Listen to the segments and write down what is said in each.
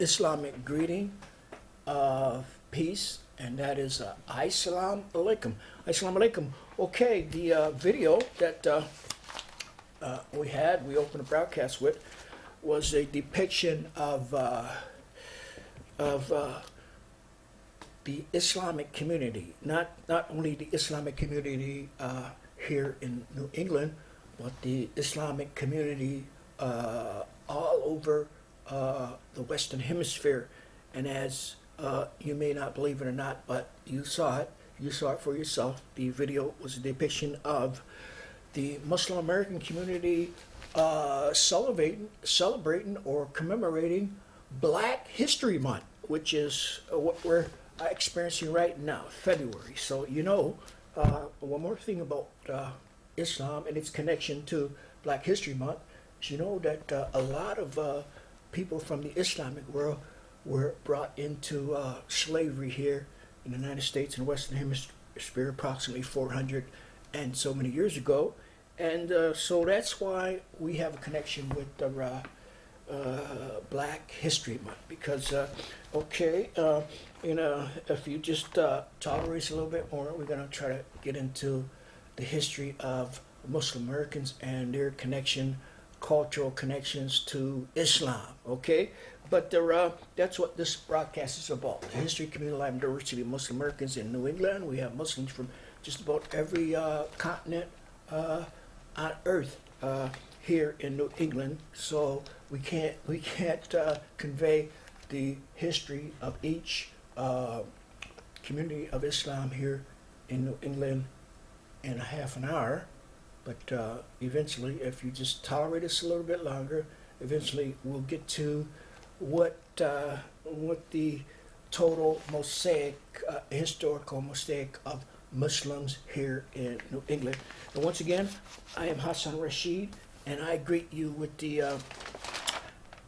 Islamic greeting of peace, and that is Islam alaikum. Islam alaikum. Okay, the video that we opened the broadcast with, was a depiction of the Islamic community, not only the Islamic community here in New England, but the Islamic community all over the Western Hemisphere. And as you may not believe it or not, but you saw it for yourself. The video was a depiction of the Muslim American community celebrating or commemorating Black History Month, which is what we're experiencing right now, February. So one more thing about Islam and its connection to Black History Month is that a lot of people from the Islamic world were brought into slavery here in the United States and Western Hemisphere approximately 400 and so many years ago. And so that's why we have a connection with the Black History Month, because if you just tolerate us a little bit more, we're going to try to get into the history of Muslim Americans and their cultural connections to Islam. Okay, but that's what this broadcast is about: the history, community life, and diversity of Muslim Americans in New England. We have Muslims from just about every continent on Earth here in New England, so we can't convey the history of each community of Islam here in New England in a half an hour. But eventually, if you just tolerate us a little bit longer, eventually we'll get to what the total mosaic, historical mosaic of Muslims here in New England. And once again, I am Hassan Rashid, and I greet you with the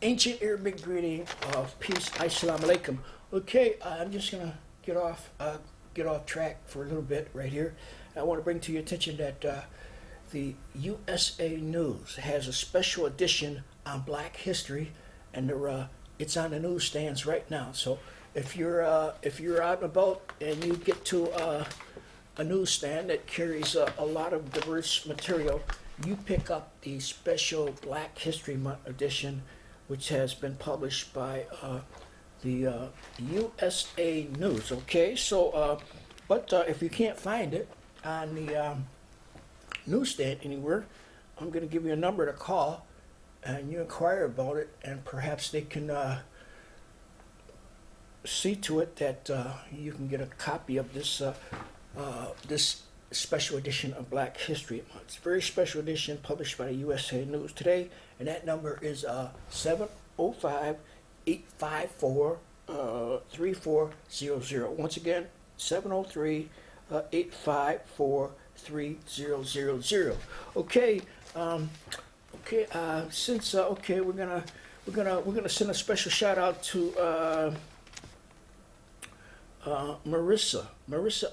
ancient Arabic greeting of peace, Assalamu alaikum. Okay, I'm just gonna get off track for a little bit right here. I want to bring to your attention that the USA News has a special edition on Black history, and it's on the newsstands right now. So if you're out and about and you get to a newsstand that carries a lot of diverse material, you pick up the special Black History Month edition, which has been published by the USA News. Okay, so but if you can't find it on the newsstand anywhere, I'm going to give you a number to call, and you inquire about it, and perhaps they can see to it that you can get a copy of this special edition of Black History Month. It's a very special edition published by the USA News today, and that number is 705-854-3400. Once again, 703-854-3000. Okay, since we're gonna send a special shout out to Marissa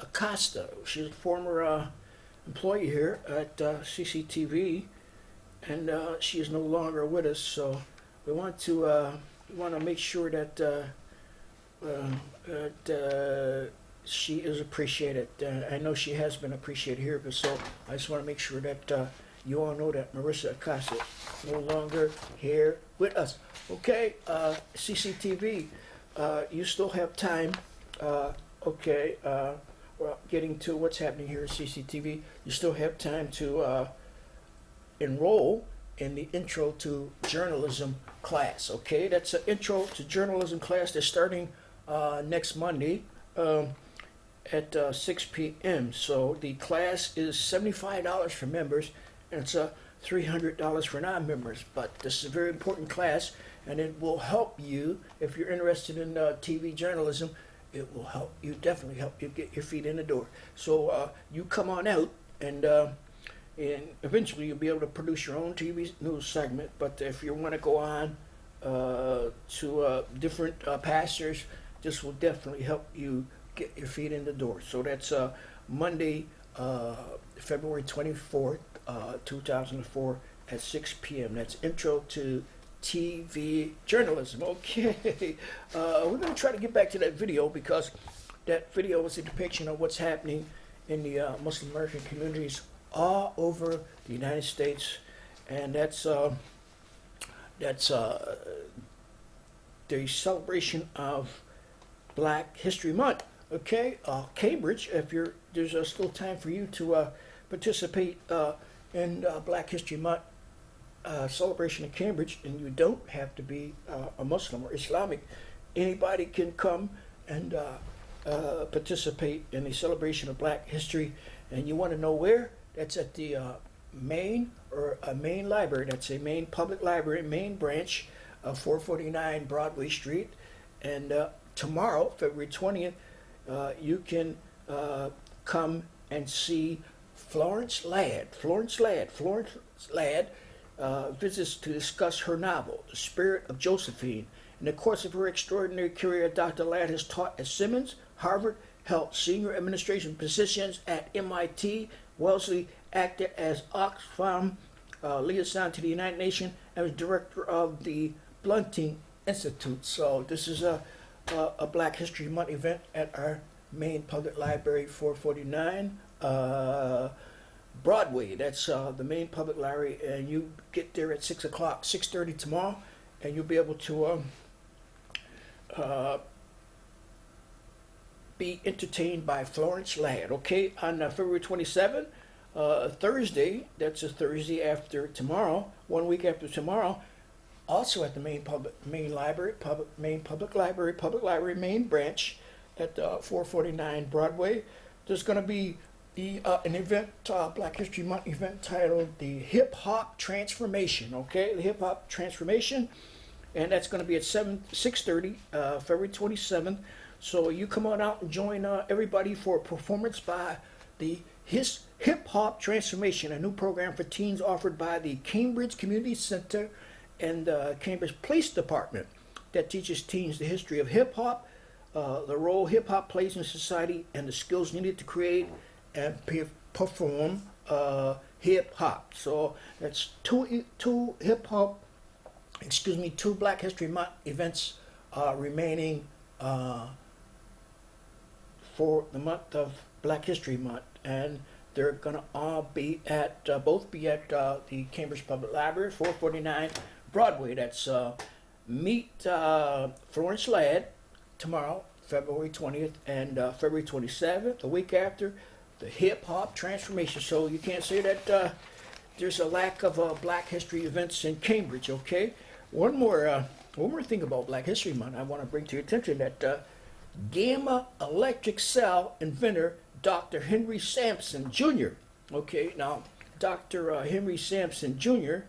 Acosta. She's a former employee here at CCTV, and she is no longer with us. So we want to make sure that she is appreciated. I know she has been appreciated here, but so I just want to make sure that you all know that Marissa Acosta is no longer here with us. Okay, CCTV, you still have time. Getting to what's happening here at CCTV, you still have time to enroll in the Intro to Journalism class. Okay, that's an Intro to Journalism class that's starting next Monday at 6 p.m. So the class is $75 for members, and it's $300 for non-members. But this is a very important class, and it will help you if you're interested in TV journalism. It will definitely help you get your feet in the door. So you come on out, and eventually you'll be able to produce your own TV news segment. But if you want to go on to different pastures, this will definitely help you get your feet in the door. So that's Monday, February 24th, 2004 at 6 p.m. That's Intro to TV journalism. Okay, we're going to try to get back to that video because that video was a depiction of what's happening in the Muslim American communities all over the United States, and that's the celebration of Black History Month. Okay, Cambridge, if there's still time for you to participate in Black History Month celebration in Cambridge, and you don't have to be a Muslim or Islamic. Anybody can come and participate in the celebration of Black history. And you want to know where? That's at the main library. That's a main public library, main branch of 449 Broadway Street. And tomorrow, February 20th, you can come and see Florence Ladd. Florence Ladd visits to discuss her novel, The Spirit of Josephine. In the course of her extraordinary career, Dr. Ladd has taught at Simmons, Harvard, held senior administration positions at MIT, Wellesley, acted as Oxfam liaison to the United Nations, and was director of the Blunting Institute. So this is a Black History Month event at our main public library, 449 Broadway. That's the main public library, and you get there at 6 o'clock, 6:30 tomorrow, and you'll be able to be entertained by Florence Ladd. Okay, on February 27th, Thursday, that's a Thursday after tomorrow, 1 week after tomorrow, also at the main public library main branch at 449 Broadway. There's going to be an event, Black History Month event titled the Hip Hop Transformation. Okay, the Hip Hop Transformation, and that's going to be at 6:30, February 27th. So you come on out and join everybody for a performance by the Hip Hop Transformation, a new program for teens offered by the Cambridge Community Center and the Cambridge Police Department that teaches teens the history of hip hop, the role hip hop plays in society, and the skills needed to create and perform hip hop. So that's two Black History Month events remaining for the month of Black History Month, and they're gonna all be at both be at the Cambridge Public Library, 449 Broadway. That's meet Florence Ladd tomorrow, February 20th, and February 27th, the week after, the Hip Hop Transformation. So you can't say that there's a lack of Black History events in Cambridge. Okay, one more thing about Black History Month I want to bring to your attention, that gamma electric cell inventor Dr. Henry Sampson Jr. Okay, now Dr. Henry Sampson Jr.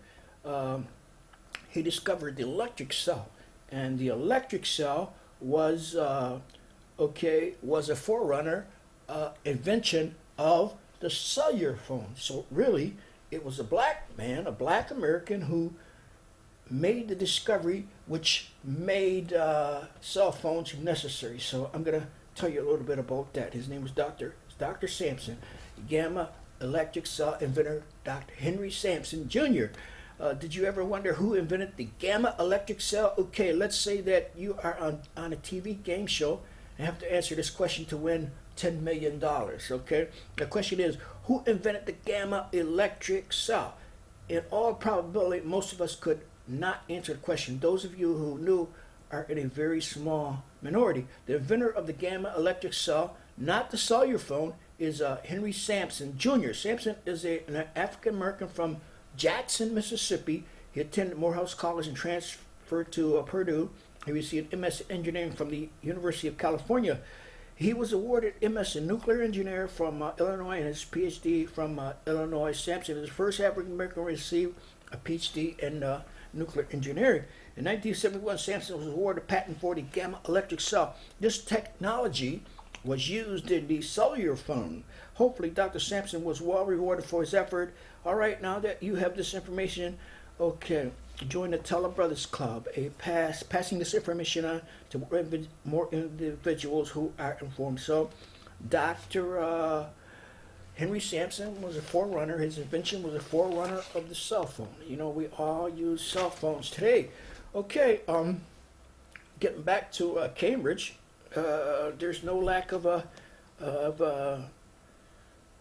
He discovered the electric cell, and the electric cell was a forerunner invention of the cellular phone. So really, it was a black man, a black American, who made the discovery which made cell phones necessary. So I'm going to tell you a little bit about that. His name was Dr. Sampson, gamma electric cell inventor Dr. Henry Sampson Jr. Did you ever wonder who invented the gamma electric cell? Okay, let's say that you are on a TV game show and have to answer this question to win $10 million. Okay, the question is, who invented the gamma electric cell? In all probability, most of us could not answer the question. Those of you who knew are in a very small minority. The inventor of the gamma electric cell, not the cellular phone, is Henry Sampson Jr. Sampson is an African American from Jackson, Mississippi. He attended Morehouse College and transferred to Purdue. He received MS in engineering from the University of California. He was awarded MS in nuclear engineering from Illinois and his PhD from Illinois. Sampson is the first African American to receive a PhD in nuclear engineering. In 1971, Sampson was awarded a patent for the gamma electric cell. This technology was used in the cellular phone. Hopefully, Dr. Sampson was well rewarded for his effort. All right, now that you have this information, okay, join the Teller Brothers Club, passing this information on to more individuals who are informed. So, Dr. Henry Sampson was a forerunner. His invention was a forerunner of the cell phone. You know, we all use cell phones today. Okay, getting back to Cambridge, there's no lack of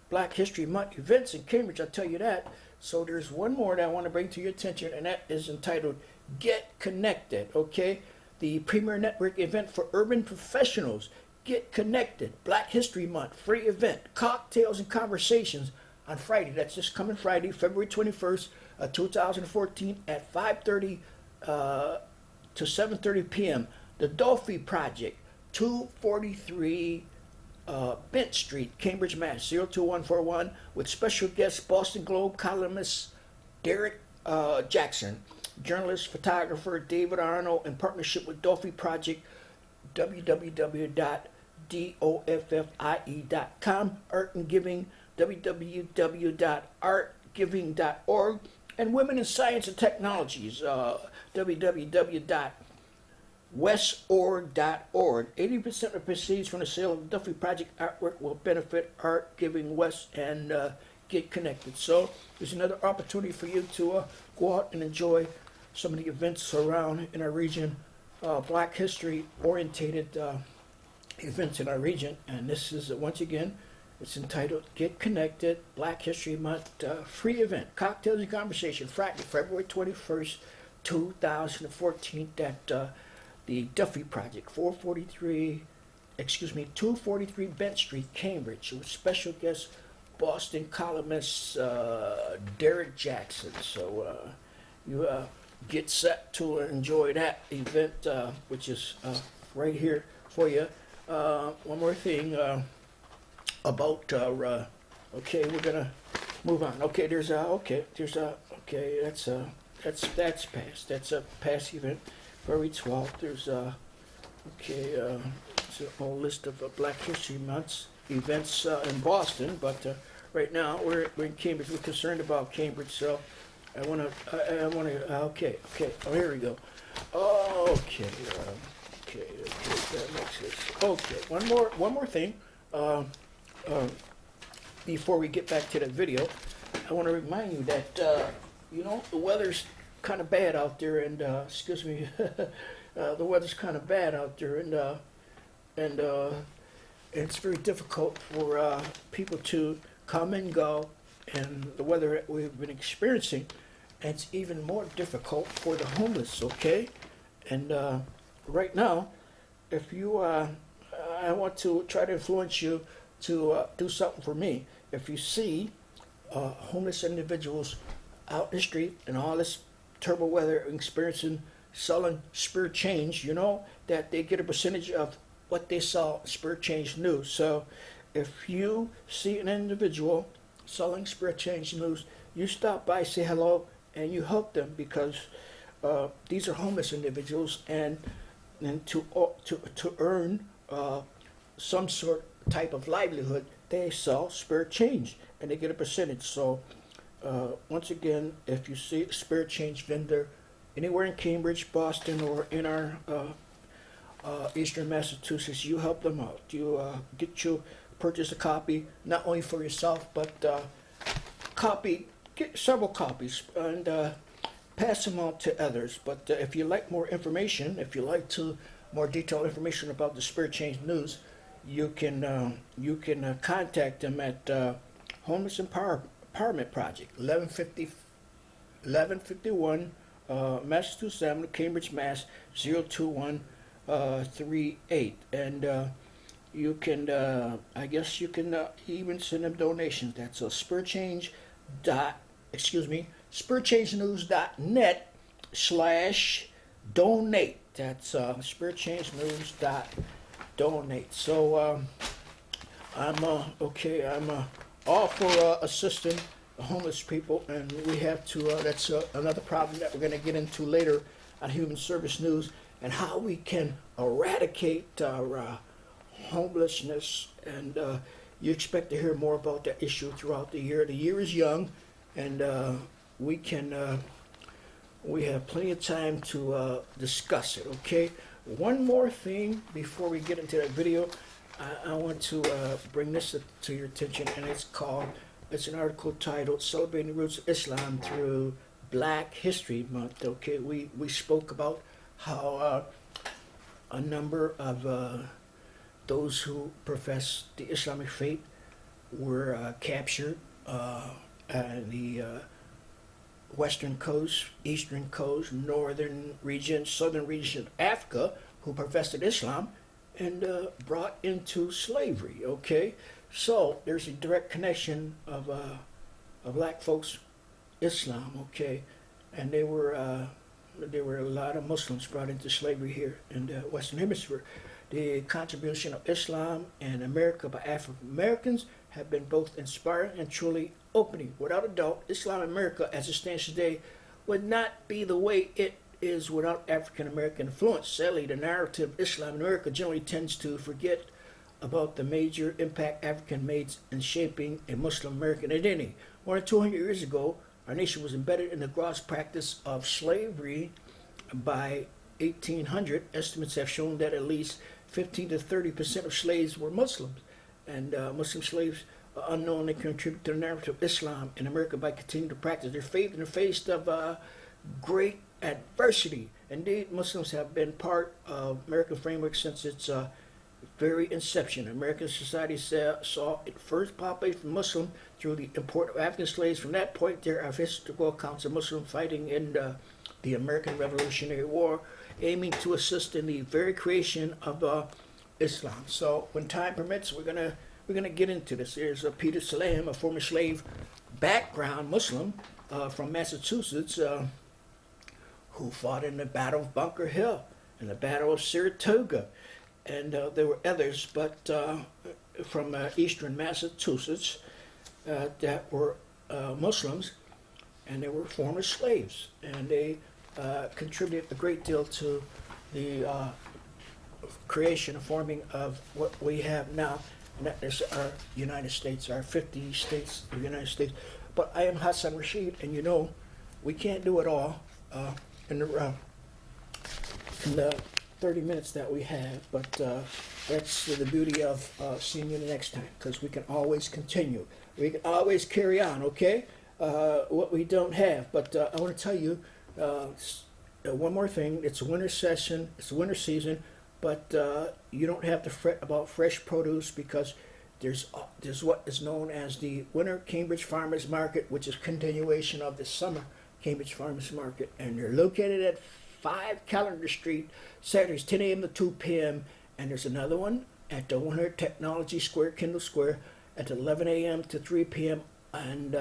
Black History Month events in Cambridge, I'll tell you that. So there's one more that I want to bring to your attention, and that is entitled Get Connected, okay? The premier network event for urban professionals. Get Connected, Black History Month, free event, cocktails and conversations on Friday. That's this coming Friday, February 21st, 2014 at 5:30 to 7:30 p.m. The Dolphy Project, 243 Bent Street, Cambridge, Mass. 02141, with special guest Boston Globe columnist Derek Jackson, journalist, photographer David Arnold, in partnership with Dolphy Project, www.doffie.com, Art and Giving, www.artgiving.org, and Women in Science and Technologies, www.westorg.org. 80% of proceeds from the sale of the Duffy Project artwork will benefit Art Giving West and Get Connected. So there's another opportunity for you to go out and enjoy some of the events around in our region, Black history orientated events in our region. And this is, once again, it's entitled Get Connected, Black History Month, free event, cocktails and conversation, Friday, February 21st, 2014 at the Duffy Project, 243 Bent Street, Cambridge, with special guest Boston columnist Derek Jackson. So you get set to enjoy that event, which is right here for you. One more thing about okay, we're gonna move on. Okay, that's past. That's a past event. February 12th. There's it's a whole list of Black History Months events in Boston, but right now we're in Cambridge. We're concerned about Cambridge, so I want to. Okay. Oh, here we go. Okay. That makes sense. Okay. One more thing. Before we get back to the video, I want to remind you that the weather's kind of bad out there, and excuse me, the weather's kind of bad out there, and it's very difficult for people to come and go, and the weather that we've been experiencing, and it's even more difficult for the homeless. Okay, and right now, if you, I want to try to influence you to do something for me. If you see homeless individuals out in the street and all this terrible weather experiencing, selling spirit change, you know that they get a percentage of what they sell spirit change news. So if you see an individual selling spirit change news, you stop by, say hello, and you help them, because these are homeless individuals, and to earn some sort type of livelihood, they sell spirit change and they get a percentage. So once again, if you see a spirit change vendor anywhere in Cambridge, Boston, or in our Eastern Massachusetts, you help them out. You purchase a copy, not only for yourself, but get several copies and pass them on to others. But if you like more information, if you like more detailed information about the Spirit Change News, you can contact them at Homeless Empowerment Project, 1151 Massachusetts Avenue, Cambridge, Mass. 02138, and you can, I guess you can even send them donations. That's spiritchangenews.net/donate. That's spiritchangenews.donate. So I'm all for assisting the homeless people, and we have to. That's another problem that we're going to get into later on Human Service News, and how we can eradicate homelessness. And you expect to hear more about that issue throughout the year. The year is young, and we have plenty of time to discuss it. Okay. One more thing before we get into that video. I want to bring this to your attention, and it's an article titled Celebrating the Roots of Islam Through Black History Month. Okay, we spoke about how a number of those who profess the Islamic faith were captured in the western coast, eastern coast, northern region, southern region of Africa, who professed Islam and brought into slavery. Okay, so there's a direct connection of black folks Islam. Okay, and there were a lot of Muslims brought into slavery here in the Western Hemisphere. The contribution of Islam in America by African Americans have been both inspiring and truly opening. Without a doubt, Islam in America, as it stands today, would not be the way it is without African American influence. Sadly, the narrative of Islam in America generally tends to forget about the major impact African made in shaping a Muslim American identity. More than 200 years ago, our nation was embedded in the gross practice of slavery. By 1800, estimates have shown that at least 15 to 30% of slaves were Muslims, and Muslim slaves unknowingly contribute to the narrative of Islam in America by continuing to practice their faith in the face of great adversity. Indeed, Muslims have been part of American framework since its very inception. American society saw it first populated from Muslim through the import of African slaves. From that point, there are historical accounts of Muslims fighting in the American Revolutionary War, aiming to assist in the very creation of Islam. So, when time permits, we're gonna get into this. There's Peter Salam, a former slave background Muslim from Massachusetts, who fought in the Battle of Bunker Hill and the Battle of Saratoga, and there were others, but from eastern Massachusetts that were Muslims, and they were former slaves, and they contributed a great deal to the creation and forming of what we have now, and that is our United States, our 50 states of the United States. But I am Hassan Rashid, and you know, we can't do it all in the 30 minutes that we have, but that's the beauty of seeing you the next time, because we can always continue. We can always carry on, okay? What we don't have. But I want to tell you one more thing. It's a winter session, it's a winter season, but you don't have to fret about fresh produce, because there's what is known as the Winter Cambridge Farmers Market, which is continuation of the summer Cambridge Farmers Market, and they're located at 5 Calendar Street, Saturdays 10 a.m. to 2 p.m. And there's another one at the 100 Technology Square, Kendall Square, at 11 a.m. to 3 p.m. And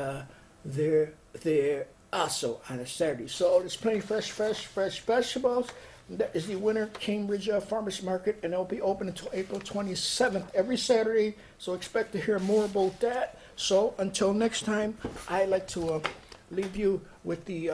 they're also on a Saturday. So there's plenty of fresh vegetables. That is the Winter Cambridge Farmers Market, and it'll be open until April 27th every Saturday. So expect to hear more about that. So until next time, I'd like to leave you with the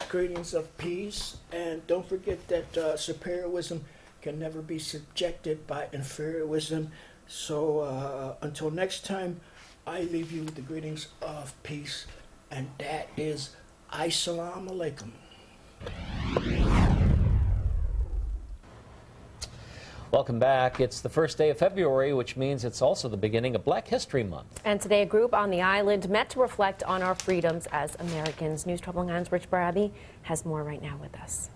greetings of peace, and don't forget that superior wisdom can never be subjected by inferior wisdom. So until next time, I leave you with the greetings of peace, and that is ISLAMIC. Welcome back. It's the first day of February, which means it's also the beginning of Black History Month. And today a group on the island met to reflect on our freedoms as Americans. News 12 Long's Rich Barabi has more right now with us.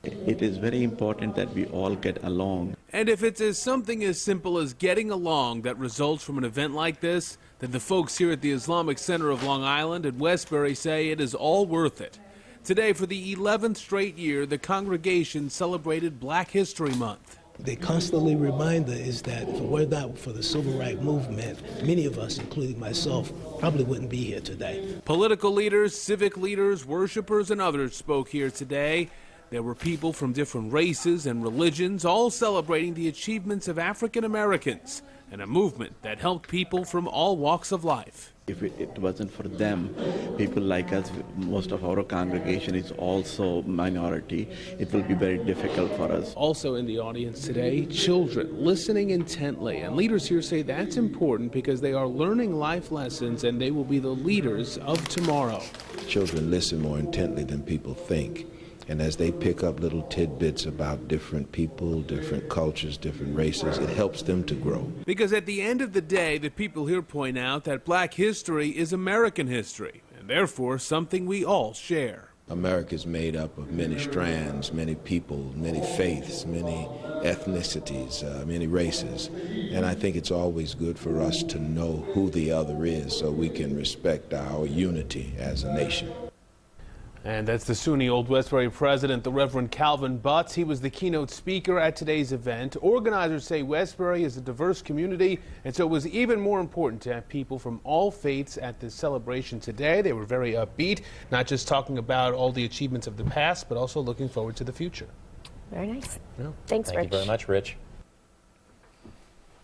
It is very important that we all get along. And if it's something as simple as getting along that results from an event like this, then the folks here at the Islamic Center of Long Island at Westbury say it is all worth it. Today, for the 11th straight year, the congregation celebrated Black History Month. They constantly remind us that if it were not for the civil rights movement, many of us, including myself, probably wouldn't be here today. Political leaders, civic leaders, worshipers, and others spoke here today. There were people from different races and religions, all celebrating the achievements of African Americans and a movement that helped people from all walks of life. If it wasn't for them, people like us, most of our congregation is also minority, it will be very difficult for us. Also in the audience today, children listening intently. And leaders here say that's important because they are learning life lessons and they will be the leaders of tomorrow. Children listen more intently than people think. And as they pick up little tidbits about different people, different cultures, different races, it helps them to grow. Because at the end of the day, the people here point out that black history is American history, and therefore something we all share. America is made up of many strands, many people, many faiths, many ethnicities, many races. And I think it's always good for us to know who the other is so we can respect our unity as a nation. And that's the SUNY Old Westbury president, the Reverend Calvin Butts. He was the keynote speaker at today's event. Organizers say Westbury is a diverse community, and so it was even more important to have people from all faiths at this celebration today. They were very upbeat, not just talking about all the achievements of the past, but also looking forward to the future. Very nice. Yeah. Thanks, Thank Rich. you very much, Rich.